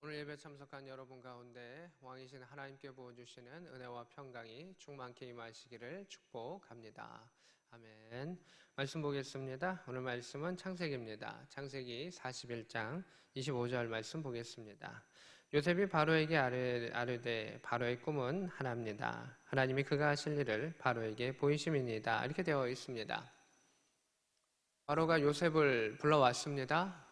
오늘 예배 참석한 여러분 가운데 왕이신 하나님께 부어주시는 은혜와 평강이 충만케 임하시기를 축복합니다. 아멘. 말씀 보겠습니다. 오늘 말씀은 창세기입니다. 창세기 41장 25절 말씀 보겠습니다. 요셉이 바로에게 아뢰되 바로의 꿈은 하나입니다. 하나님이 그가 하실 일을 바로에게 보이심이니이다. 이렇게 되어 있습니다. 바로가 요셉을 불러왔습니다.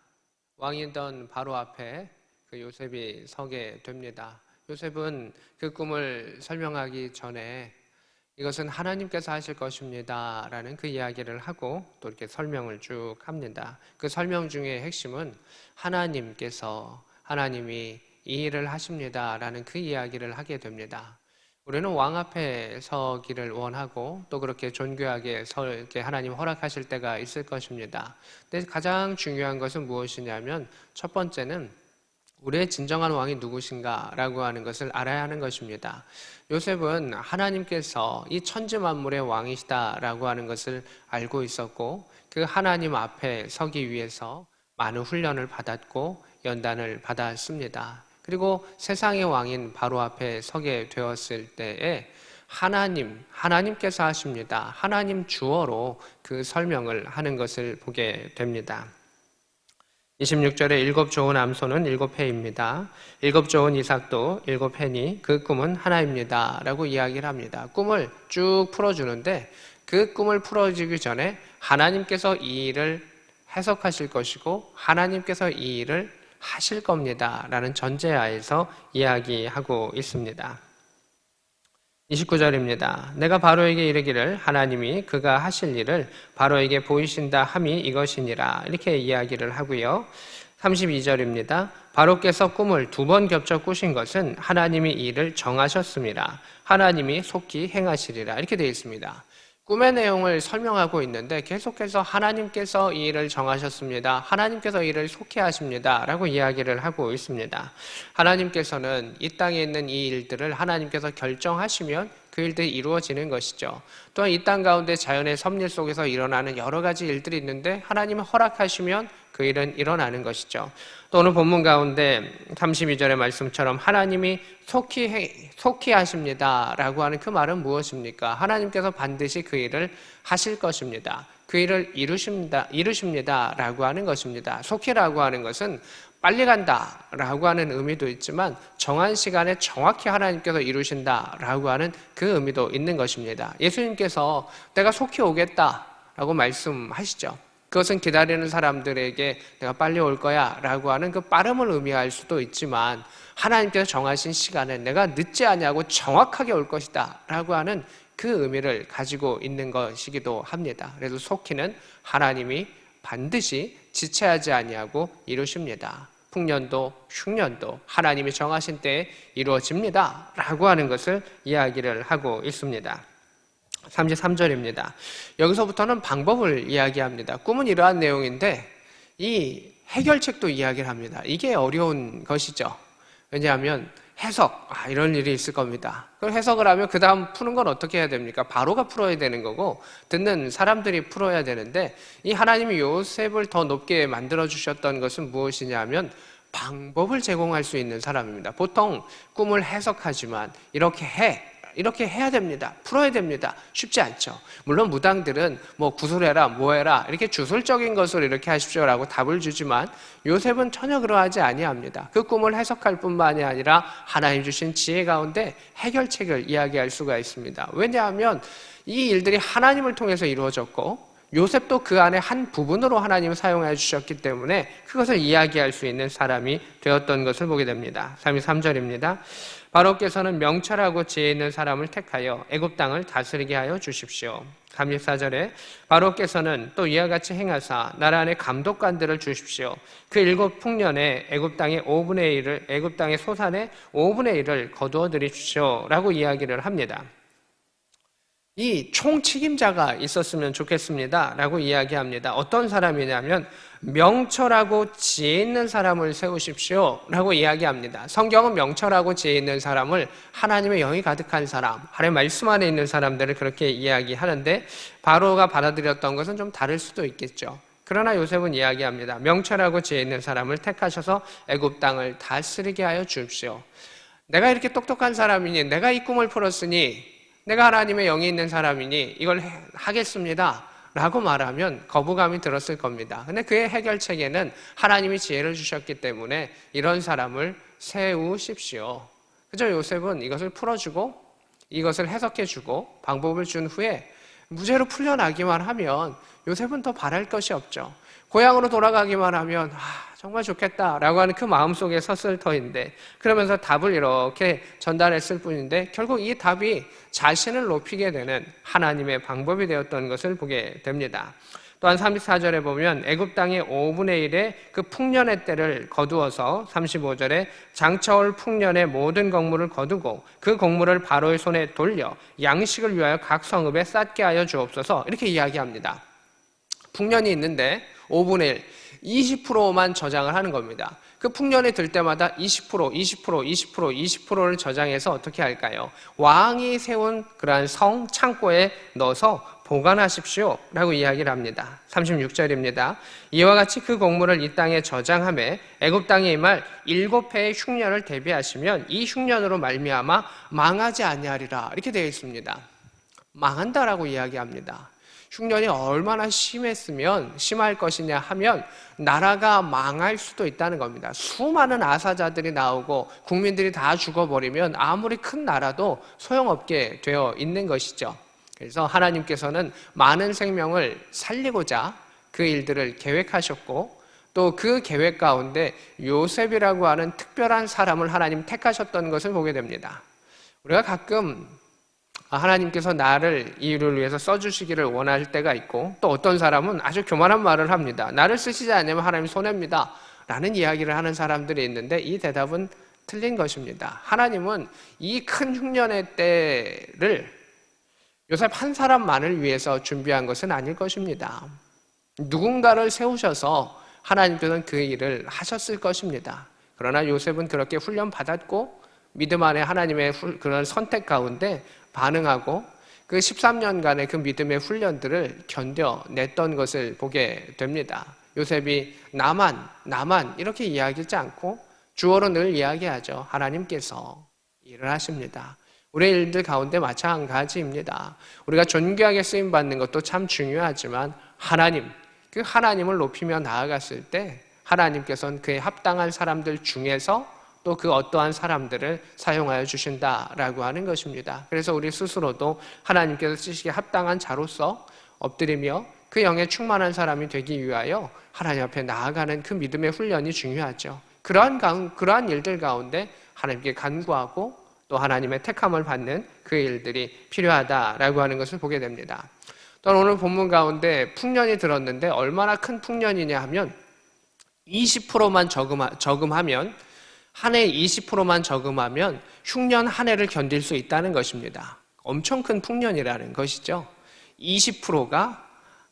왕이던 바로 앞에 그 요셉이 서게 됩니다. 요셉은 그 꿈을 설명하기 전에 이것은 하나님께서 하실 것입니다 라는 그 이야기를 하고 또 이렇게 설명을 쭉 합니다. 그 설명 중에 핵심은 하나님이 이 일을 하십니다 라는 그 이야기를 하게 됩니다. 우리는 왕 앞에 서기를 원하고 또 그렇게 존귀하게 설게 하나님 허락하실 때가 있을 것입니다. 근데 가장 중요한 것은 무엇이냐면 첫 번째는 우리의 진정한 왕이 누구신가 라고 하는 것을 알아야 하는 것입니다. 요셉은 하나님께서 이 천지만물의 왕이시다라고 하는 것을 알고 있었고 그 하나님 앞에 서기 위해서 많은 훈련을 받았고 연단을 받았습니다. 그리고 세상의 왕인 바로 앞에 서게 되었을 때에 하나님께서 하십니다. 하나님 주어로 그 설명을 하는 것을 보게 됩니다. 26절에 7 좋은 암소는 7해입니다. 7 좋은 이삭도 7해니 그 꿈은 하나입니다 라고 이야기를 합니다. 꿈을 쭉 풀어주는데 그 꿈을 풀어주기 전에 하나님께서 이 일을 해석하실 것이고 하나님께서 이 일을 하실 겁니다 라는 전제하에서 이야기하고 있습니다. 29절입니다. 내가 바로에게 이르기를 하나님이 그가 하실 일을 바로에게 보이신다 함이 이것이니라 이렇게 이야기를 하고요. 32절입니다. 바로께서 꿈을 2번 겹쳐 꾸신 것은 하나님이 이 일을 정하셨습니다. 하나님이 속히 행하시리라 이렇게 되어 있습니다. 꿈의 내용을 설명하고 있는데 계속해서 하나님께서 이 일을 정하셨습니다. 하나님께서 이 일을 속히 하십니다 라고 이야기를 하고 있습니다. 하나님께서는 이 땅에 있는 이 일들을 하나님께서 결정하시면 그 일들이 이루어지는 것이죠. 또한 이 땅 가운데 자연의 섭리 속에서 일어나는 여러 가지 일들이 있는데 하나님이 허락하시면 그 일은 일어나는 것이죠. 또 오늘 본문 가운데 32절의 말씀처럼 하나님이 속히 하십니다 라고 하는 그 말은 무엇입니까? 하나님께서 반드시 그 일을 하실 것입니다. 그 일을 이루십니다 라고 하는 것입니다. 속히라고 하는 것은 빨리 간다라고 하는 의미도 있지만 정한 시간에 정확히 하나님께서 이루신다라고 하는 그 의미도 있는 것입니다. 예수님께서 내가 속히 오겠다라고 말씀하시죠. 그것은 기다리는 사람들에게 내가 빨리 올 거야 라고 하는 그 빠름을 의미할 수도 있지만 하나님께서 정하신 시간에 내가 늦지 않냐고 정확하게 올 것이다 라고 하는 그 의미를 가지고 있는 것이기도 합니다. 그래서 속히는 하나님이 반드시 지체하지 아니하고 이루십니다. 풍년도 흉년도 하나님이 정하신 때에 이루어집니다 라고 하는 것을 이야기를 하고 있습니다. 33절입니다. 여기서부터는 방법을 이야기합니다. 꿈은 이러한 내용인데 이 해결책도 이야기를 합니다. 이게 어려운 것이죠. 왜냐하면 해석, 이런 일이 있을 겁니다. 그걸 해석을 하면 그 다음 푸는 건 어떻게 해야 됩니까? 바로가 풀어야 되는 거고 듣는 사람들이 풀어야 되는데 이 하나님이 요셉을 더 높게 만들어 주셨던 것은 무엇이냐면 방법을 제공할 수 있는 사람입니다. 보통 꿈을 해석하지만 이렇게 해야 됩니다. 풀어야 됩니다. 쉽지 않죠. 물론 무당들은 뭐 구슬해라, 뭐해라 이렇게 주술적인 것을 이렇게 하십시오라고 답을 주지만 요셉은 전혀 그러하지 아니합니다. 그 꿈을 해석할 뿐만이 아니라 하나님 주신 지혜 가운데 해결책을 이야기할 수가 있습니다. 왜냐하면 이 일들이 하나님을 통해서 이루어졌고 요셉도 그 안에 한 부분으로 하나님을 사용해 주셨기 때문에 그것을 이야기할 수 있는 사람이 되었던 것을 보게 됩니다. 33절입니다. 바로께서는 명철하고 지혜 있는 사람을 택하여 애굽 땅을 다스리게 하여 주십시오. 34절에 바로께서는 또 이와 같이 행하사 나라 안에 감독관들을 주십시오. 그 7 풍년에 애굽 땅의 5분의 1을 애굽 땅의 소산의 5분의 1을 거두어 드리십시오 라고 이야기를 합니다. 이 총책임자가 있었으면 좋겠습니다 라고 이야기합니다. 어떤 사람이냐면 명철하고 지혜 있는 사람을 세우십시오 라고 이야기합니다. 성경은 명철하고 지혜 있는 사람을 하나님의 영이 가득한 사람, 하나님의 말씀 안에 있는 사람들을 그렇게 이야기하는데 바로가 받아들였던 것은 좀 다를 수도 있겠죠. 그러나 요셉은 이야기합니다. 명철하고 지혜 있는 사람을 택하셔서 애굽 땅을 다스리게 하여 주십시오. 내가 이렇게 똑똑한 사람이니 내가 이 꿈을 풀었으니 내가 하나님의 영이 있는 사람이니 이걸 하겠습니다 라고 말하면 거부감이 들었을 겁니다. 근데 그의 해결책에는 하나님이 지혜를 주셨기 때문에 이런 사람을 세우십시오. 그저 요셉은 이것을 풀어주고 이것을 해석해주고 방법을 준 후에 무죄로 풀려나기만 하면 요셉은 더 바랄 것이 없죠. 고향으로 돌아가기만 하면 정말 좋겠다라고 하는 그 마음속에 섰을 터인데 그러면서 답을 이렇게 전달했을 뿐인데 결국 이 답이 자신을 높이게 되는 하나님의 방법이 되었던 것을 보게 됩니다. 또한 34절에 보면 애굽 땅의 5분의 1의 그 풍년의 때를 거두어서 35절에 장차올 풍년의 모든 곡물을 거두고 그 곡물을 바로의 손에 돌려 양식을 위하여 각 성읍에 쌓게 하여 주옵소서 이렇게 이야기합니다. 풍년이 있는데 5분의 1, 20%만 저장을 하는 겁니다. 그 풍년이 들 때마다 20%를 저장해서 어떻게 할까요? 왕이 세운 그러한 성 창고에 넣어서 보관하십시오 라고 이야기를 합니다. 36절입니다. 이와 같이 그 곡물을 이 땅에 저장하매 애굽 땅에 임할 7해의 흉년을 대비하시면 이 흉년으로 말미암아 망하지 아니하리라 이렇게 되어 있습니다. 망한다라고 이야기합니다. 흉년이 얼마나 심할 것이냐 하면 나라가 망할 수도 있다는 겁니다. 수많은 아사자들이 나오고 국민들이 다 죽어버리면 아무리 큰 나라도 소용없게 되어 있는 것이죠. 그래서 하나님께서는 많은 생명을 살리고자 그 일들을 계획하셨고 또 그 계획 가운데 요셉이라고 하는 특별한 사람을 하나님 택하셨던 것을 보게 됩니다. 우리가 가끔 하나님께서 나를 이 일을 위해서 써주시기를 원할 때가 있고 또 어떤 사람은 아주 교만한 말을 합니다. 나를 쓰시지 않으면 하나님 손해입니다 라는 이야기를 하는 사람들이 있는데 이 대답은 틀린 것입니다. 하나님은 이 큰 흉년의 때를 요셉 한 사람만을 위해서 준비한 것은 아닐 것입니다. 누군가를 세우셔서 하나님께서는 그 일을 하셨을 것입니다. 그러나 요셉은 그렇게 훈련받았고 믿음 안에 하나님의 그런 선택 가운데 반응하고 그 13년간의 그 믿음의 훈련들을 견뎌냈던 것을 보게 됩니다. 요셉이 나만 이렇게 이야기하지 않고 주어로 늘 이야기하죠. 하나님께서 일을 하십니다. 우리의 일들 가운데 마찬가지입니다. 우리가 존귀하게 쓰임받는 것도 참 중요하지만 그 하나님을 높이며 나아갔을 때 하나님께서는 그에 합당한 사람들 중에서 또 그 어떠한 사람들을 사용하여 주신다라고 하는 것입니다. 그래서 우리 스스로도 하나님께서 쓰시기에 합당한 자로서 엎드리며 그 영에 충만한 사람이 되기 위하여 하나님 앞에 나아가는 그 믿음의 훈련이 중요하죠. 그러한 일들 가운데 하나님께 간구하고 또 하나님의 택함을 받는 그 일들이 필요하다라고 하는 것을 보게 됩니다. 또 오늘 본문 가운데 풍년이 들었는데 얼마나 큰 풍년이냐 하면 20%만 저금하면 한 해 20%만 저금하면 흉년 한 해를 견딜 수 있다는 것입니다. 엄청 큰 풍년이라는 것이죠. 20%가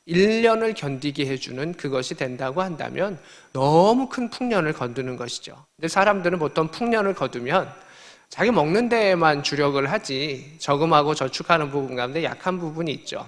1년을 견디게 해주는 그것이 된다고 한다면 너무 큰 풍년을 거두는 것이죠. 근데 사람들은 보통 풍년을 거두면 자기 먹는 데에만 주력을 하지 저금하고 저축하는 부분 가운데 약한 부분이 있죠.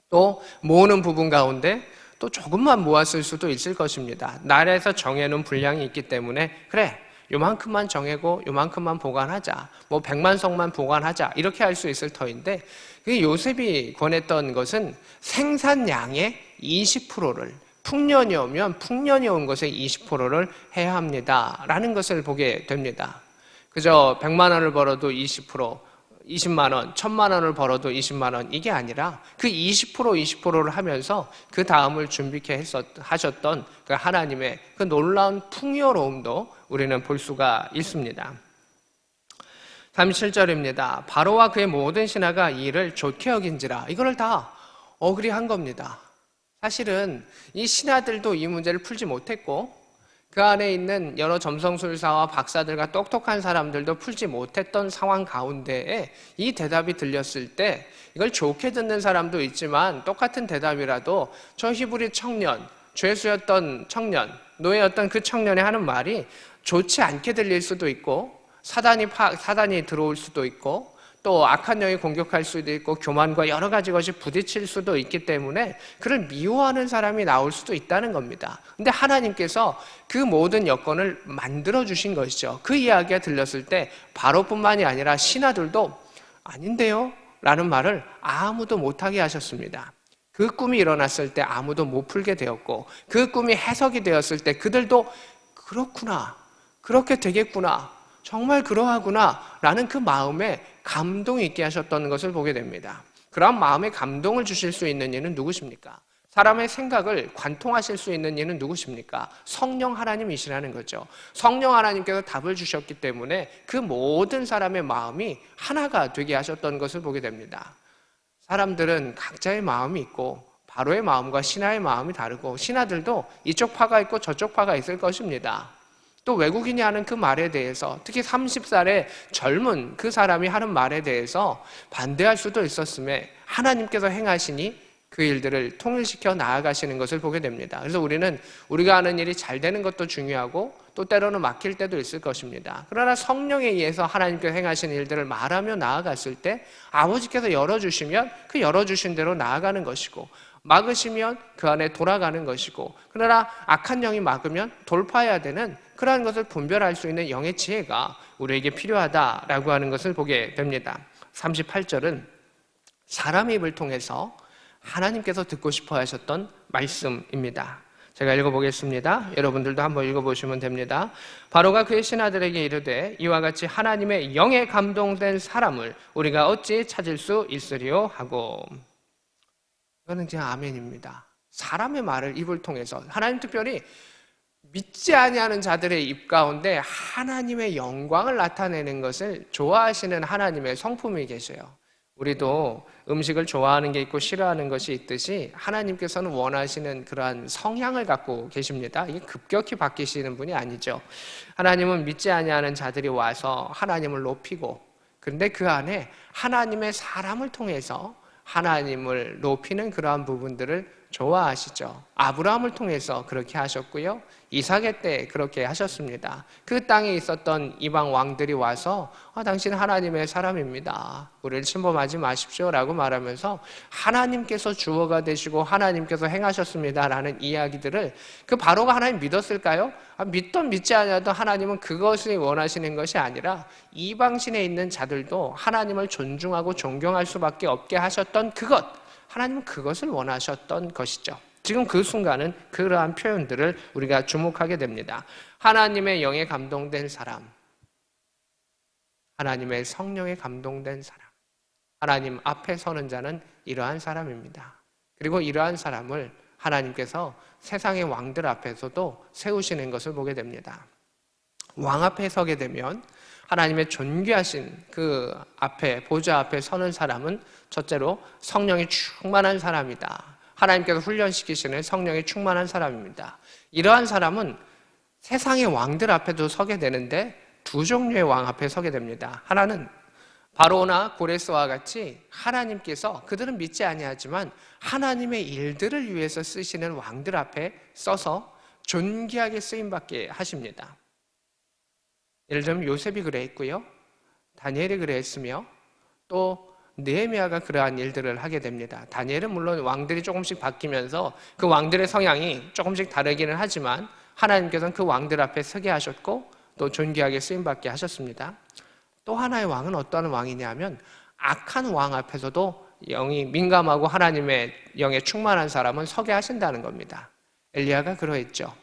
또 모으는 부분 가운데 또 조금만 모았을 수도 있을 것입니다. 나라에서 정해놓은 분량이 있기 때문에 그래 요만큼만 정해고 요만큼만 보관하자, 뭐 100만 성만 보관하자 이렇게 할 수 있을 터인데 그 요셉이 권했던 것은 생산량의 20%를 풍년이 오면 풍년이 온 것의 20%를 해야 합니다라는 것을 보게 됩니다. 그저 100만 원을 벌어도 20%, 20만 원, 1000만 원을 벌어도 20만 원 이게 아니라 그 20%를 하면서 그 다음을 준비케 하셨던 그 하나님의 그 놀라운 풍요로움도 우리는 볼 수가 있습니다. 37절입니다. 바로와 그의 모든 신하가 이 일을 좋게 여긴지라. 이거를 다 어그리한 겁니다. 사실은 이 신하들도 이 문제를 풀지 못했고 그 안에 있는 여러 점성술사와 박사들과 똑똑한 사람들도 풀지 못했던 상황 가운데에 이 대답이 들렸을 때 이걸 좋게 듣는 사람도 있지만 똑같은 대답이라도 저 히브리 청년, 죄수였던 청년, 노예였던 그 청년이 하는 말이 좋지 않게 들릴 수도 있고 사단이 들어올 수도 있고 또 악한 영이 공격할 수도 있고 교만과 여러 가지 것이 부딪힐 수도 있기 때문에 그를 미워하는 사람이 나올 수도 있다는 겁니다. 근데 하나님께서 그 모든 여건을 만들어 주신 것이죠. 그 이야기가 들렸을 때 바로뿐만이 아니라 신하들도 아닌데요? 라는 말을 아무도 못하게 하셨습니다. 그 꿈이 일어났을 때 아무도 못 풀게 되었고 그 꿈이 해석이 되었을 때 그들도 그렇구나, 그렇게 되겠구나, 정말 그러하구나 라는 그 마음에 감동이 있게 하셨던 것을 보게 됩니다. 그런 마음에 감동을 주실 수 있는 이는 누구십니까? 사람의 생각을 관통하실 수 있는 이는 누구십니까? 성령 하나님이시라는 거죠. 성령 하나님께서 답을 주셨기 때문에 그 모든 사람의 마음이 하나가 되게 하셨던 것을 보게 됩니다. 사람들은 각자의 마음이 있고 바로의 마음과 신하의 마음이 다르고 신하들도 이쪽 파가 있고 저쪽 파가 있을 것입니다. 또 외국인이 하는 그 말에 대해서 특히 30살의 젊은 그 사람이 하는 말에 대해서 반대할 수도 있었음에 하나님께서 행하시니 그 일들을 통일시켜 나아가시는 것을 보게 됩니다. 그래서 우리는 우리가 하는 일이 잘 되는 것도 중요하고 또 때로는 막힐 때도 있을 것입니다. 그러나 성령에 의해서 하나님께서 행하시는 일들을 말하며 나아갔을 때 아버지께서 열어주시면 그 열어주신 대로 나아가는 것이고 막으시면 그 안에 돌아가는 것이고 그러나 악한 영이 막으면 돌파해야 되는 그러한 것을 분별할 수 있는 영의 지혜가 우리에게 필요하다라고 하는 것을 보게 됩니다. 38절은 사람의 입을 통해서 하나님께서 듣고 싶어 하셨던 말씀입니다. 제가 읽어보겠습니다. 여러분들도 한번 읽어보시면 됩니다. 바로가 그의 신하들에게 이르되 이와 같이 하나님의 영에 감동된 사람을 우리가 어찌 찾을 수 있으리요 하고. 이거는 그냥 아멘입니다. 사람의 말을 입을 통해서 하나님 특별히 믿지 아니하는 자들의 입 가운데 하나님의 영광을 나타내는 것을 좋아하시는 하나님의 성품이 계세요. 우리도 음식을 좋아하는 게 있고 싫어하는 것이 있듯이 하나님께서는 원하시는 그러한 성향을 갖고 계십니다. 이게 급격히 바뀌시는 분이 아니죠. 하나님은 믿지 아니하는 자들이 와서 하나님을 높이고 그런데 그 안에 하나님의 사람을 통해서 하나님을 높이는 그러한 부분들을 좋아하시죠. 아브라함을 통해서 그렇게 하셨고요. 이삭의 때 그렇게 하셨습니다. 그 땅에 있었던 이방 왕들이 와서 당신은 하나님의 사람입니다. 우리를 침범하지 마십시오 라고 말하면서 하나님께서 주어가 되시고 하나님께서 행하셨습니다 라는 이야기들을 그 바로가 하나님 믿었을까요? 믿던 믿지 않아도 하나님은 그것을 원하시는 것이 아니라 이방신에 있는 자들도 하나님을 존중하고 존경할 수밖에 없게 하셨던 그것, 하나님은 그것을 원하셨던 것이죠. 지금 그 순간은 그러한 표현들을 우리가 주목하게 됩니다. 하나님의 영에 감동된 사람, 하나님의 성령에 감동된 사람, 하나님 앞에 서는 자는 이러한 사람입니다. 그리고 이러한 사람을 하나님께서 세상의 왕들 앞에서도 세우시는 것을 보게 됩니다. 왕 앞에 서게 되면 하나님의 존귀하신 그 앞에, 보좌 앞에 서는 사람은 첫째로 성령이 충만한 사람이다. 하나님께서 훈련시키시는 성령이 충만한 사람입니다. 이러한 사람은 세상의 왕들 앞에도 서게 되는데 두 종류의 왕 앞에 서게 됩니다. 하나는 바로나 고레스와 같이 하나님께서, 그들은 믿지 아니하지만 하나님의 일들을 위해서 쓰시는 왕들 앞에 서서 존귀하게 쓰임받게 하십니다. 예를 들면 요셉이 그랬고요, 다니엘이 그랬으며 또 느헤미야가 그러한 일들을 하게 됩니다. 다니엘은 물론 왕들이 조금씩 바뀌면서 그 왕들의 성향이 조금씩 다르기는 하지만 하나님께서는 그 왕들 앞에 서게 하셨고 또 존귀하게 쓰임받게 하셨습니다. 또 하나의 왕은 어떠한 왕이냐 하면 악한 왕 앞에서도 영이 민감하고 하나님의 영에 충만한 사람은 서게 하신다는 겁니다. 엘리야가 그러했죠.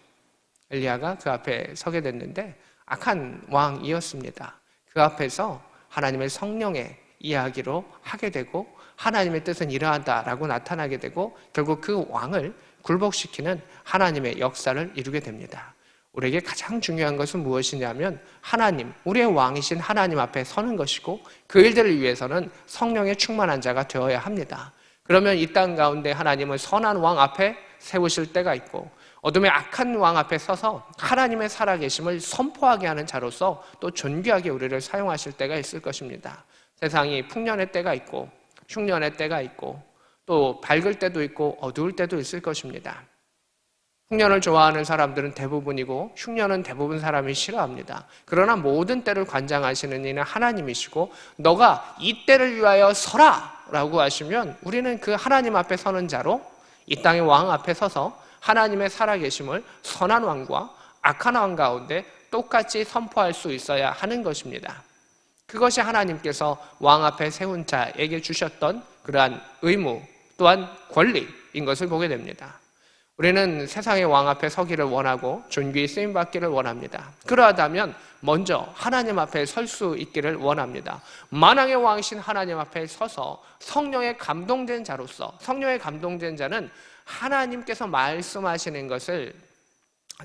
엘리야가 그 앞에 서게 됐는데 악한 왕이었습니다. 그 앞에서 하나님의 성령의 이야기로 하게 되고 하나님의 뜻은 이러하다라고 나타나게 되고 결국 그 왕을 굴복시키는 하나님의 역사를 이루게 됩니다. 우리에게 가장 중요한 것은 무엇이냐면 하나님, 우리의 왕이신 하나님 앞에 서는 것이고 그 일들을 위해서는 성령의 충만한 자가 되어야 합니다. 그러면 이 땅 가운데 하나님은 선한 왕 앞에 세우실 때가 있고 어둠의 악한 왕 앞에 서서 하나님의 살아계심을 선포하게 하는 자로서 또 존귀하게 우리를 사용하실 때가 있을 것입니다. 세상이 풍년의 때가 있고 흉년의 때가 있고 또 밝을 때도 있고 어두울 때도 있을 것입니다. 흉년을 좋아하는 사람들은 대부분이고 흉년은 대부분 사람이 싫어합니다. 그러나 모든 때를 관장하시는 이는 하나님이시고 너가 이 때를 위하여 서라 라고 하시면 우리는 그 하나님 앞에 서는 자로 이 땅의 왕 앞에 서서 하나님의 살아계심을 선한 왕과 악한 왕 가운데 똑같이 선포할 수 있어야 하는 것입니다. 그것이 하나님께서 왕 앞에 세운 자에게 주셨던 그러한 의무 또한 권리인 것을 보게 됩니다. 우리는 세상의 왕 앞에 서기를 원하고 존귀히 쓰임받기를 원합니다. 그러하다면 먼저 하나님 앞에 설 수 있기를 원합니다. 만왕의 왕이신 하나님 앞에 서서 성령에 감동된 자로서, 성령에 감동된 자는 하나님께서 말씀하시는 것을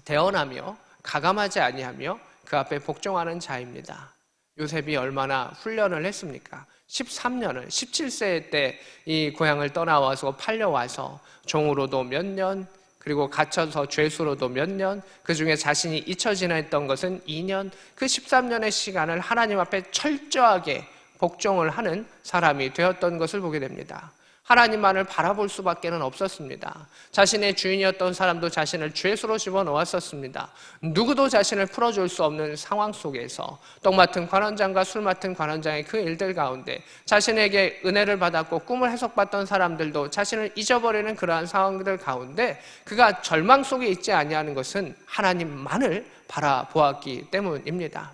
대언하며 가감하지 아니하며 그 앞에 복종하는 자입니다. 요셉이 얼마나 훈련을 했습니까? 13년을, 17세 때 이 고향을 떠나와서 팔려와서 종으로도 몇 년, 그리고 갇혀서 죄수로도 몇 년, 그 중에 자신이 잊혀 지냈던 것은 2년, 그 13년의 시간을 하나님 앞에 철저하게 복종을 하는 사람이 되었던 것을 보게 됩니다. 하나님만을 바라볼 수밖에 없었습니다. 자신의 주인이었던 사람도 자신을 죄수로 집어넣었었습니다. 누구도 자신을 풀어줄 수 없는 상황 속에서 떡 맡은 관원장과 술 맡은 관원장의 그 일들 가운데 자신에게 은혜를 받았고 꿈을 해석받던 사람들도 자신을 잊어버리는 그러한 상황들 가운데 그가 절망 속에 있지 아니하는 것은 하나님만을 바라보았기 때문입니다.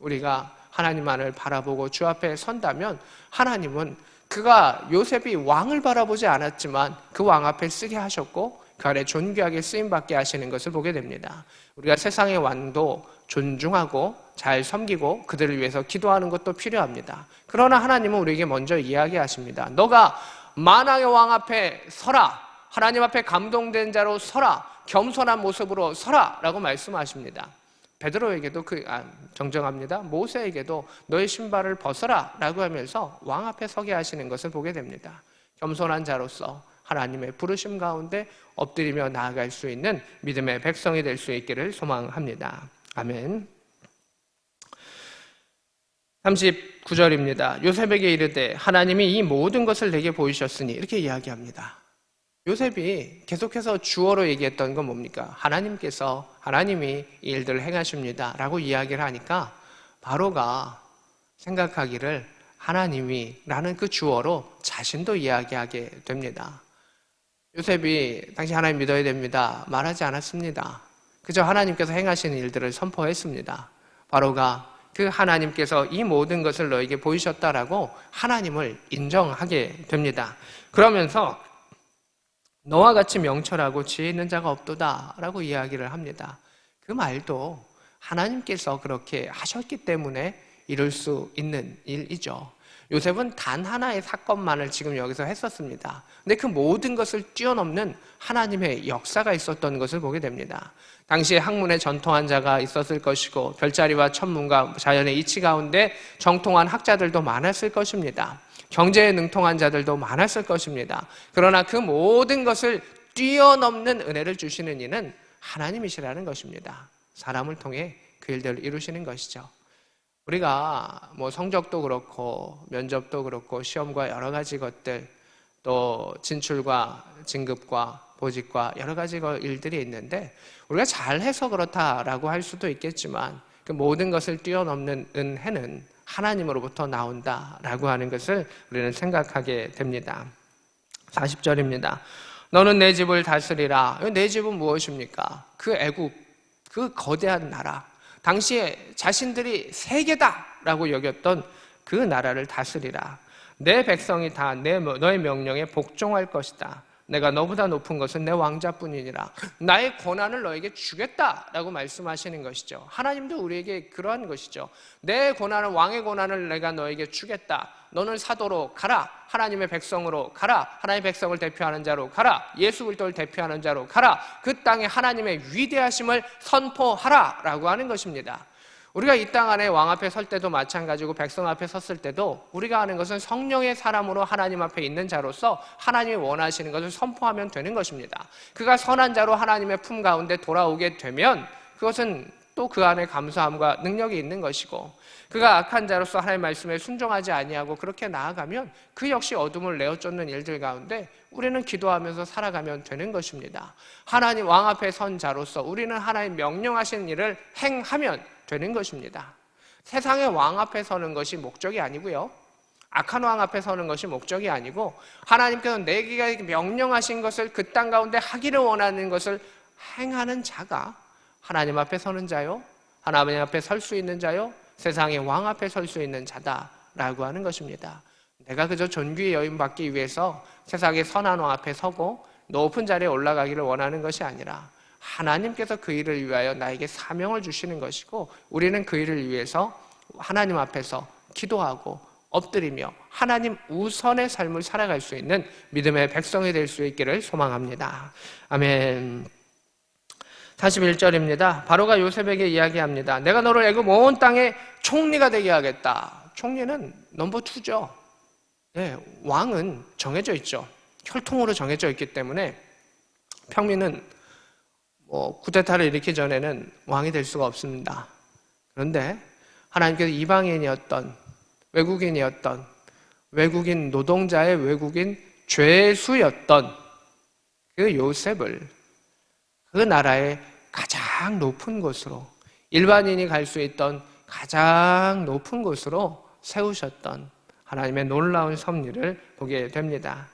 우리가 하나님만을 바라보고 주 앞에 선다면 하나님은 그가 요셉이 왕을 바라보지 않았지만 그 왕 앞에 쓰게 하셨고 그 아래 존귀하게 쓰임받게 하시는 것을 보게 됩니다. 우리가 세상의 왕도 존중하고 잘 섬기고 그들을 위해서 기도하는 것도 필요합니다. 그러나 하나님은 우리에게 먼저 이야기하십니다. 너가 만왕의 왕 앞에 서라, 하나님 앞에 감동된 자로 서라, 겸손한 모습으로 서라 라고 말씀하십니다. 베드로에게도 정정합니다. 모세에게도 너의 신발을 벗어라 라고 하면서 왕 앞에 서게 하시는 것을 보게 됩니다. 겸손한 자로서 하나님의 부르심 가운데 엎드리며 나아갈 수 있는 믿음의 백성이 될 수 있기를 소망합니다. 아멘. 39절입니다. 요셉에게 이르되 하나님이 이 모든 것을 내게 보이셨으니, 이렇게 이야기합니다. 요셉이 계속해서 주어로 얘기했던 건 뭡니까? 하나님이 이 일들을 행하십니다 라고 이야기를 하니까 바로가 생각하기를 하나님이 라는 그 주어로 자신도 이야기하게 됩니다. 요셉이 당신 하나님 믿어야 됩니다 말하지 않았습니다. 그저 하나님께서 행하시는 일들을 선포했습니다. 바로가 그 하나님께서 이 모든 것을 너에게 보이셨다라고 하나님을 인정하게 됩니다. 그러면서 너와 같이 명철하고 지혜 있는 자가 없도다 라고 이야기를 합니다. 그 말도 하나님께서 그렇게 하셨기 때문에 이룰 수 있는 일이죠. 요셉은 단 하나의 사건만을 지금 여기서 했었습니다. 근데 그 모든 것을 뛰어넘는 하나님의 역사가 있었던 것을 보게 됩니다. 당시에 학문에 전통한 자가 있었을 것이고 별자리와 천문과 자연의 이치 가운데 정통한 학자들도 많았을 것입니다. 경제에 능통한 자들도 많았을 것입니다. 그러나 그 모든 것을 뛰어넘는 은혜를 주시는 이는 하나님이시라는 것입니다. 사람을 통해 그 일들을 이루시는 것이죠. 우리가 성적도 그렇고 면접도 그렇고 시험과 여러 가지 것들, 또 진출과 진급과 보직과 여러 가지 일들이 있는데 우리가 잘해서 그렇다라고 할 수도 있겠지만 그 모든 것을 뛰어넘는 은혜는 하나님으로부터 나온다라고 하는 것을 우리는 생각하게 됩니다. 40절입니다. 너는 내 집을 다스리라. 내 집은 무엇입니까? 그 애국, 그 거대한 나라, 당시에 자신들이 세계다라고 여겼던 그 나라를 다스리라. 내 백성이 다 너의 명령에 복종할 것이다. 내가 너보다 높은 것은 내 왕자뿐이니라. 나의 권한을 너에게 주겠다라고 말씀하시는 것이죠. 하나님도 우리에게 그러한 것이죠. 내 권한은, 왕의 권한을 내가 너에게 주겠다. 너는 사도로 가라. 하나님의 백성으로 가라. 하나님의 백성을 대표하는 자로 가라. 예수 그리스도를 대표하는 자로 가라. 그 땅에 하나님의 위대하심을 선포하라 라고 하는 것입니다. 우리가 이 땅 안에 왕 앞에 설 때도 마찬가지고 백성 앞에 섰을 때도 우리가 하는 것은 성령의 사람으로 하나님 앞에 있는 자로서 하나님이 원하시는 것을 선포하면 되는 것입니다. 그가 선한 자로 하나님의 품 가운데 돌아오게 되면 그것은 또 그 안에 감사함과 능력이 있는 것이고, 그가 악한 자로서 하나님의 말씀에 순종하지 아니하고 그렇게 나아가면 그 역시 어둠을 내어쫓는 일들 가운데 우리는 기도하면서 살아가면 되는 것입니다. 하나님 왕 앞에 선 자로서 우리는 하나님 명령하신 일을 행하면 되는 것입니다. 세상의 왕 앞에 서는 것이 목적이 아니고요, 악한 왕 앞에 서는 것이 목적이 아니고, 하나님께서 내게 명령하신 것을 그 땅 가운데 하기를 원하는 것을 행하는 자가 하나님 앞에 서는 자요, 하나님 앞에 설 수 있는 자요, 세상의 왕 앞에 설 수 있는 자다라고 하는 것입니다. 내가 그저 존귀의 여인 받기 위해서 세상의 선한 왕 앞에 서고 높은 자리에 올라가기를 원하는 것이 아니라 하나님께서 그 일을 위하여 나에게 사명을 주시는 것이고, 우리는 그 일을 위해서 하나님 앞에서 기도하고 엎드리며 하나님 우선의 삶을 살아갈 수 있는 믿음의 백성이 될 수 있기를 소망합니다. 아멘. 41절입니다. 바로가 요셉에게 이야기합니다. 내가 너를 애굽 온 땅의 총리가 되게 하겠다. 총리는 넘버 2죠. 네, 왕은 정해져 있죠. 혈통으로 정해져 있기 때문에 평민은 쿠데타를 일으키기 전에는 왕이 될 수가 없습니다. 그런데 하나님께서 이방인이었던, 외국인이었던, 외국인 노동자의 외국인 죄수였던 그 요셉을 그 나라의 가장 높은 곳으로, 일반인이 갈 수 있던 가장 높은 곳으로 세우셨던 하나님의 놀라운 섭리를 보게 됩니다.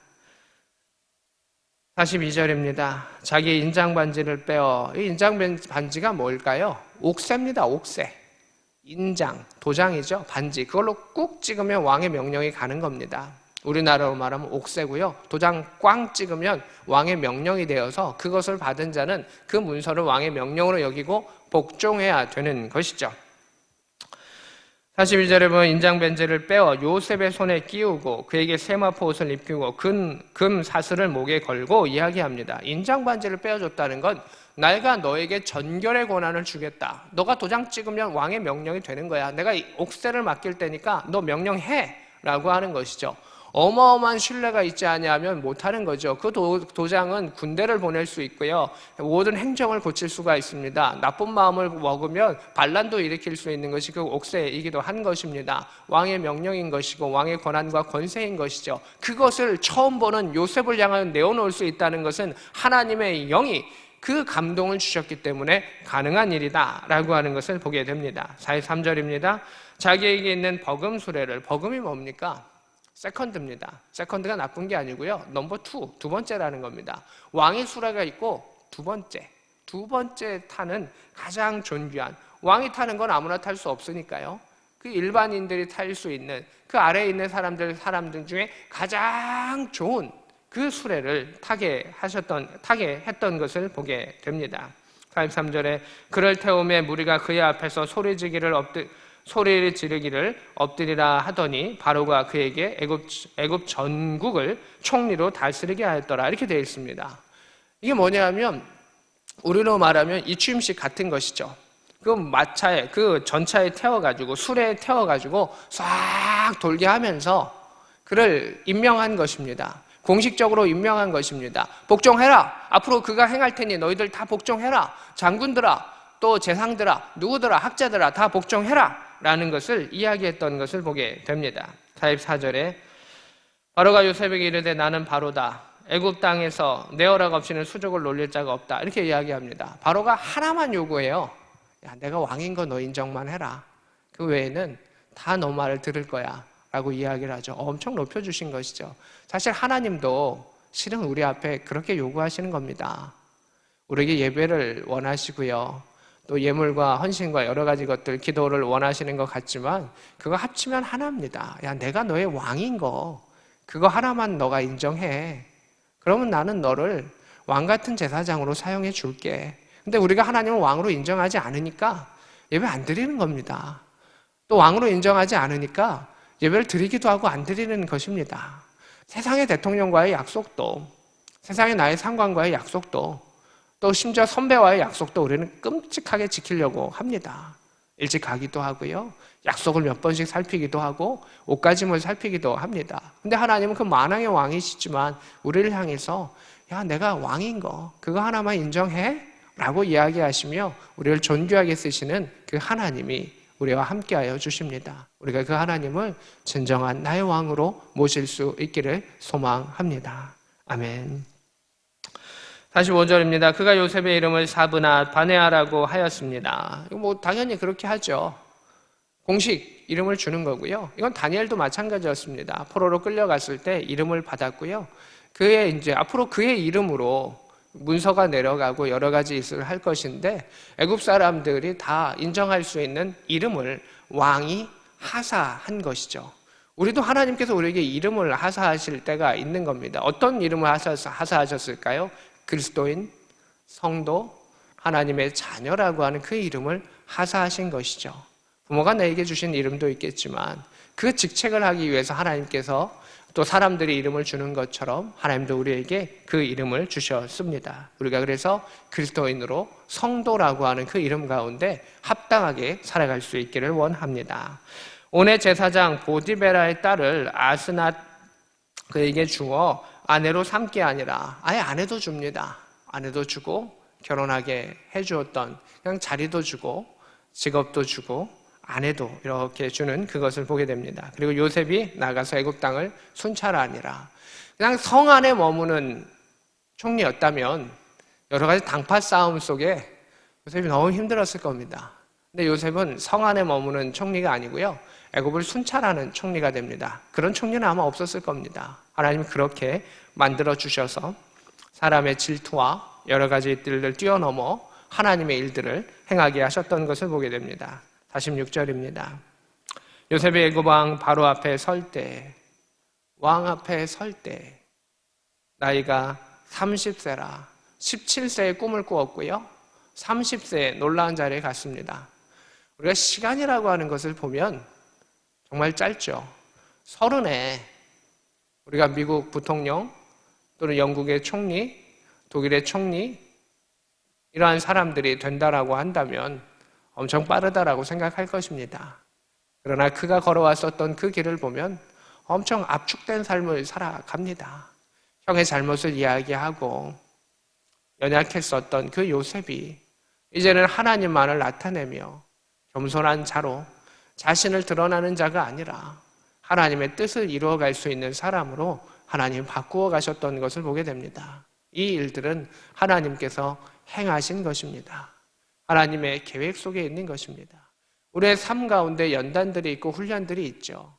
42절입니다. 자기의 인장반지를 빼어, 이 인장반지가 뭘까요? 옥새입니다. 옥새. 인장, 도장이죠. 반지. 그걸로 꾹 찍으면 왕의 명령이 가는 겁니다. 우리나라로 말하면 옥새고요. 도장 꽝 찍으면 왕의 명령이 되어서 그것을 받은 자는 그 문서를 왕의 명령으로 여기고 복종해야 되는 것이죠. 41절에 보면 인장반지를 빼어 요셉의 손에 끼우고 그에게 세마포 옷을 입히고 금 사슬을 목에 걸고 이야기합니다. 인장반지를 빼어줬다는 건 내가 너에게 전결의 권한을 주겠다. 너가 도장 찍으면 왕의 명령이 되는 거야. 내가 옥새를 맡길 테니까 너 명령해 라고 하는 것이죠. 어마어마한 신뢰가 있지 아니하면 못하는 거죠. 그 도장은 군대를 보낼 수 있고요, 모든 행정을 고칠 수가 있습니다. 나쁜 마음을 먹으면 반란도 일으킬 수 있는 것이 그 옥새이기도 한 것입니다. 왕의 명령인 것이고 왕의 권한과 권세인 것이죠. 그것을 처음 보는 요셉을 향하여 내어놓을 수 있다는 것은 하나님의 영이 그 감동을 주셨기 때문에 가능한 일이다 라고 하는 것을 보게 됩니다. 43절입니다. 자기에게 있는 버금 수레를, 버금이 뭡니까? 세컨드입니다. 세컨드가 나쁜 게 아니고요, 넘버 2, 두 번째라는 겁니다. 왕의 수레가 있고 두 번째 타는 가장 존귀한, 왕이 타는 건 아무나 탈 수 없으니까요, 그 일반인들이 탈 수 있는 그 아래에 있는 사람들 중에 가장 좋은 그 수레를 타게 했던 것을 보게 됩니다. 43절에 그를 태우매 무리가 그의 앞에서 소리를 지르기를 엎드리라 하더니 바로가 그에게 애굽 전국을 총리로 다스리게 하였더라. 이렇게 되어 있습니다. 이게 뭐냐면 우리로 말하면 이추임식 같은 것이죠. 그 전차에 태워가지고 수레에 태워가지고 싹 돌게 하면서 그를 임명한 것입니다. 공식적으로 임명한 것입니다. 복종해라. 앞으로 그가 행할 테니 너희들 다 복종해라. 장군들아, 또 재상들아, 누구들아, 학자들아 다 복종해라 라는 것을 이야기했던 것을 보게 됩니다. 44절에 바로가 요셉에게 이르되 나는 바로다. 애굽 땅에서 내 허락 없이는 수족을 놀릴 자가 없다. 이렇게 이야기합니다. 바로가 하나만 요구해요. 야, 내가 왕인 거 너 인정만 해라. 그 외에는 다 너 말을 들을 거야 라고 이야기를 하죠. 엄청 높여주신 것이죠. 사실 하나님도 실은 우리 앞에 그렇게 요구하시는 겁니다. 우리에게 예배를 원하시고요. 또 예물과 헌신과 여러 가지 것들, 기도를 원하시는 것 같지만 그거 합치면 하나입니다. 야, 내가 너의 왕인 거 그거 하나만 너가 인정해. 그러면 나는 너를 왕 같은 제사장으로 사용해 줄게. 근데 우리가 하나님을 왕으로 인정하지 않으니까 예배 안 드리는 겁니다. 또 왕으로 인정하지 않으니까 예배를 드리기도 하고 안 드리는 것입니다. 세상의 대통령과의 약속도, 세상의 나의 상관과의 약속도, 또 심지어 선배와의 약속도 우리는 끔찍하게 지키려고 합니다. 일찍 가기도 하고요. 약속을 몇 번씩 살피기도 하고 옷가짐을 살피기도 합니다. 근데 하나님은 그 만왕의 왕이시지만 우리를 향해서 야, 내가 왕인 거 그거 하나만 인정해? 라고 이야기하시며 우리를 존귀하게 쓰시는 그 하나님이 우리와 함께하여 주십니다. 우리가 그 하나님을 진정한 나의 왕으로 모실 수 있기를 소망합니다. 아멘. 45절입니다. 그가 요셉의 이름을 사브낫 바네아라고 하였습니다. 뭐 당연히 그렇게 하죠. 공식 이름을 주는 거고요. 이건 다니엘도 마찬가지였습니다. 포로로 끌려갔을 때 이름을 받았고요. 앞으로 그의 이름으로 문서가 내려가고 여러 가지 일을 할 것인데 애굽 사람들이 다 인정할 수 있는 이름을 왕이 하사한 것이죠. 우리도 하나님께서 우리에게 이름을 하사하실 때가 있는 겁니다. 어떤 이름을 하사하셨을까요? 그리스도인, 성도, 하나님의 자녀라고 하는 그 이름을 하사하신 것이죠. 부모가 내게 주신 이름도 있겠지만 그 직책을 하기 위해서 하나님께서 또 사람들이 이름을 주는 것처럼 하나님도 우리에게 그 이름을 주셨습니다. 우리가 그래서 그리스도인으로 성도라고 하는 그 이름 가운데 합당하게 살아갈 수 있기를 원합니다. 온의 제사장 보디베라의 딸을 아스낫 그에게 주어 아내로 삼게 아니라 아예 아내도 줍니다. 아내도 주고 결혼하게 해주었던 그냥 자리도 주고 직업도 주고 아내도 이렇게 주는 그것을 보게 됩니다. 그리고 요셉이 나가서 애굽 땅을 순찰하니라. 그냥 성 안에 머무는 총리였다면 여러 가지 당파 싸움 속에 요셉이 너무 힘들었을 겁니다. 근데 요셉은 성 안에 머무는 총리가 아니고요. 애굽을 순찰하는 총리가 됩니다. 그런 총리는 아마 없었을 겁니다. 하나님이 그렇게 만들어 주셔서 사람의 질투와 여러 가지 일들을 뛰어넘어 하나님의 일들을 행하게 하셨던 것을 보게 됩니다. 46절입니다. 요셉이 애굽 왕 바로 앞에 설 때, 왕 앞에 설 때 나이가 30세라 17세에 꿈을 꾸었고요. 30세에 놀라운 자리에 갔습니다. 우리가 시간이라고 하는 것을 보면 정말 짧죠. 30에 우리가 미국 부통령 또는 영국의 총리, 독일의 총리 이러한 사람들이 된다라고 한다면 엄청 빠르다라고 생각할 것입니다. 그러나 그가 걸어왔었던 그 길을 보면 엄청 압축된 삶을 살아갑니다. 형의 잘못을 이야기하고 연약했었던 그 요셉이 이제는 하나님만을 나타내며 겸손한 자로 자신을 드러나는 자가 아니라 하나님의 뜻을 이루어갈 수 있는 사람으로 하나님 바꾸어 가셨던 것을 보게 됩니다. 이 일들은 하나님께서 행하신 것입니다. 하나님의 계획 속에 있는 것입니다. 우리의 삶 가운데 연단들이 있고 훈련들이 있죠.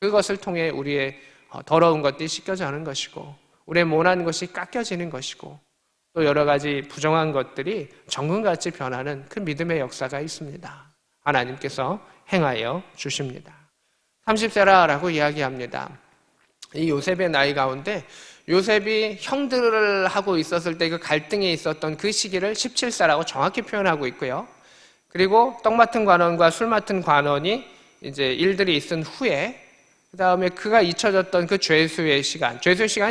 그것을 통해 우리의 더러운 것들이 씻겨지는 것이고 우리의 모난 것이 깎여지는 것이고 또 여러 가지 부정한 것들이 정금같이 변하는 그 믿음의 역사가 있습니다. 하나님께서 행하여 주십니다. 30세라라고 이야기합니다. 이 요셉의 나이 가운데 요셉이 형들을 하고 있었을 때 그 갈등에 있었던 그 시기를 17세라고 정확히 표현하고 있고요. 그리고 떡 맡은 관원과 술 맡은 관원이 이제 일들이 있은 후에 그 다음에 그가 잊혀졌던 그 죄수의 시간이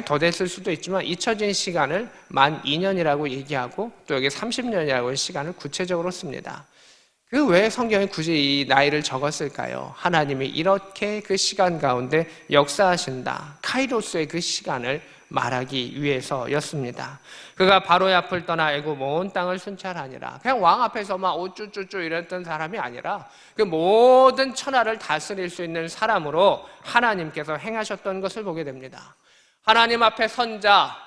더 됐을 수도 있지만 잊혀진 시간을 만 2년이라고 얘기하고 또 여기 30년이라고 시간을 구체적으로 씁니다. 그 왜 성경이 굳이 이 나이를 적었을까요? 하나님이 이렇게 그 시간 가운데 역사하신다. 카이로스의 그 시간을 말하기 위해서였습니다. 그가 바로의 앞을 떠나 애굽 온 땅을 순찰하니라. 그냥 왕 앞에서 막 오쭈쭈쭈 이랬던 사람이 아니라 그 모든 천하를 다스릴 수 있는 사람으로 하나님께서 행하셨던 것을 보게 됩니다. 하나님 앞에 선 자,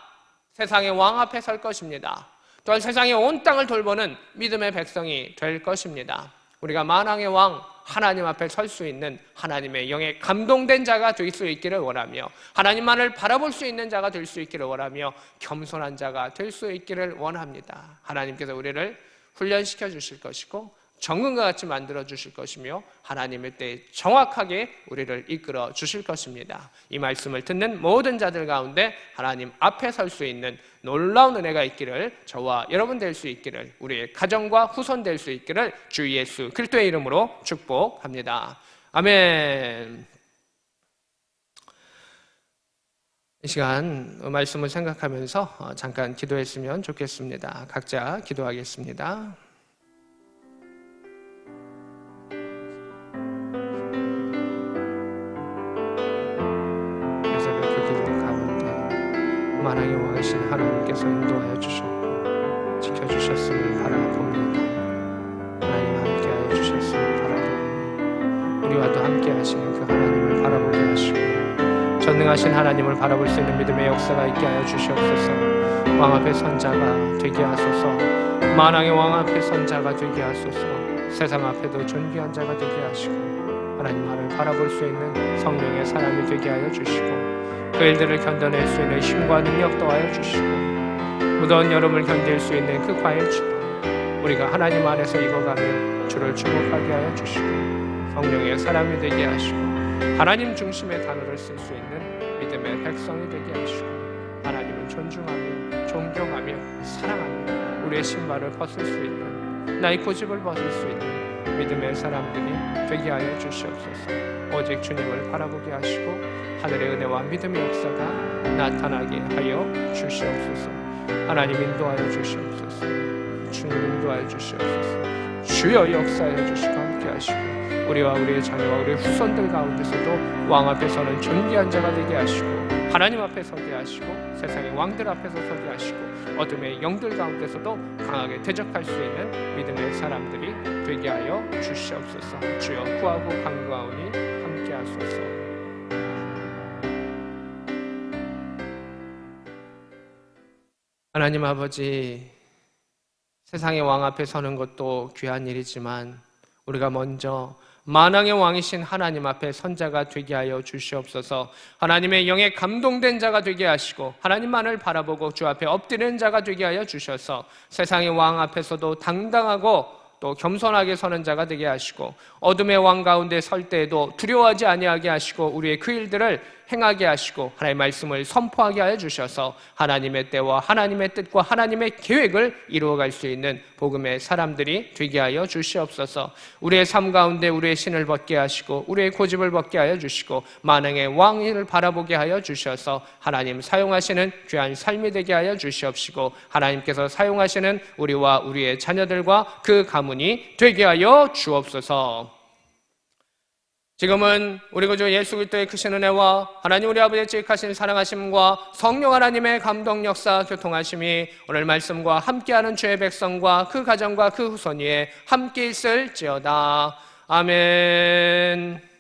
세상의 왕 앞에 설 것입니다. 또한 세상의 온 땅을 돌보는 믿음의 백성이 될 것입니다. 우리가 만왕의 왕 하나님 앞에 설 수 있는 하나님의 영에 감동된 자가 될 수 있기를 원하며 하나님만을 바라볼 수 있는 자가 될 수 있기를 원하며 겸손한 자가 될 수 있기를 원합니다. 하나님께서 우리를 훈련시켜 주실 것이고 정금과 같이 만들어 주실 것이며 하나님의 때에 정확하게 우리를 이끌어 주실 것입니다. 이 말씀을 듣는 모든 자들 가운데 하나님 앞에 설 수 있는 놀라운 은혜가 있기를, 저와 여러분 될 수 있기를, 우리의 가정과 후손 될 수 있기를 주 예수 그리스도의 이름으로 축복합니다. 아멘. 이 시간 말씀을 생각하면서 잠깐 기도했으면 좋겠습니다. 각자 기도하겠습니다. 만왕의 왕이신 하나님께서 인도하여 주셨고 지켜주셨음을 바라봅니다. 하나님 함께하여 주셨음을 바라보니 우리와도 함께하시는 그 하나님을 바라보게 하시고 전능하신 하나님을 바라볼 수 있는 믿음의 역사가 있게 하여 주시옵소서. 왕 앞에 선 자가 되게 하소서. 만왕의 왕 앞에 선 자가 되게 하소서. 세상 앞에도 존귀한 자가 되게 하시고 하나님만을 바라볼 수 있는 성령의 사람이 되게 하여 주시고 그 일들을 견뎌낼 수 있는 힘과 능력 더하여 주시고 무더운 여름을 견딜 수 있는 그 과일추가 우리가 하나님 안에서 익어가며 주를 주목하게 하여 주시고 성령의 사람이 되게 하시고 하나님 중심의 단어를 쓸 수 있는 믿음의 백성이 되게 하시고 하나님을 존중하며 존경하며 사랑하며 우리의 신발을 벗을 수 있는 나의 고집을 벗을 수 있는 믿음의 사람들이 되게 하여 주시옵소서. 오직 주님을 바라보게 하시고 하늘의 은혜와 믿음의 역사가 나타나게 하여 주시옵소서. 하나님 인도하여 주시옵소서. 주님 인도하여 주시옵소서. 주여 역사하여 주시고 함께 하시고 우리와 우리의 자녀와 우리의 후손들 가운데서도 왕 앞에 서는 존귀한 자가 되게 하시고 하나님 앞에 서게 하시고 세상의 왕들 앞에서 서게 하시고 어둠의 영들 가운데서도 강하게 대적할 수 있는 믿음의 사람들이 되게 하여 주시옵소서. 주여 구하고 간구하오니 함께 하소서. 하나님 아버지, 세상의 왕 앞에 서는 것도 귀한 일이지만 우리가 먼저 만왕의 왕이신 하나님 앞에 선자가 되게 하여 주시옵소서. 하나님의 영에 감동된 자가 되게 하시고 하나님만을 바라보고 주 앞에 엎드리는 자가 되게 하여 주셔서 세상의 왕 앞에서도 당당하고 또 겸손하게 서는 자가 되게 하시고 어둠의 왕 가운데 설 때에도 두려워하지 아니하게 하시고 우리의 그 일들을 행하게 하시고 하나님의 말씀을 선포하게 하여 주셔서 하나님의 때와 하나님의 뜻과 하나님의 계획을 이루어갈 수 있는 복음의 사람들이 되게 하여 주시옵소서. 우리의 삶 가운데 우리의 신을 벗게 하시고 우리의 고집을 벗게 하여 주시고 만왕의 왕을 바라보게 하여 주셔서 하나님 사용하시는 귀한 삶이 되게 하여 주시옵시고 하나님께서 사용하시는 우리와 우리의 자녀들과 그 가문이 되게 하여 주옵소서. 지금은 우리 구주 예수 그리스도의 크신 은혜와 하나님 우리 아버지의 지극하신 사랑하심과 성령 하나님의 감동 역사 교통하심이 오늘 말씀과 함께하는 주의 백성과 그 가정과 그 후손 위에 함께 있을지어다. 아멘.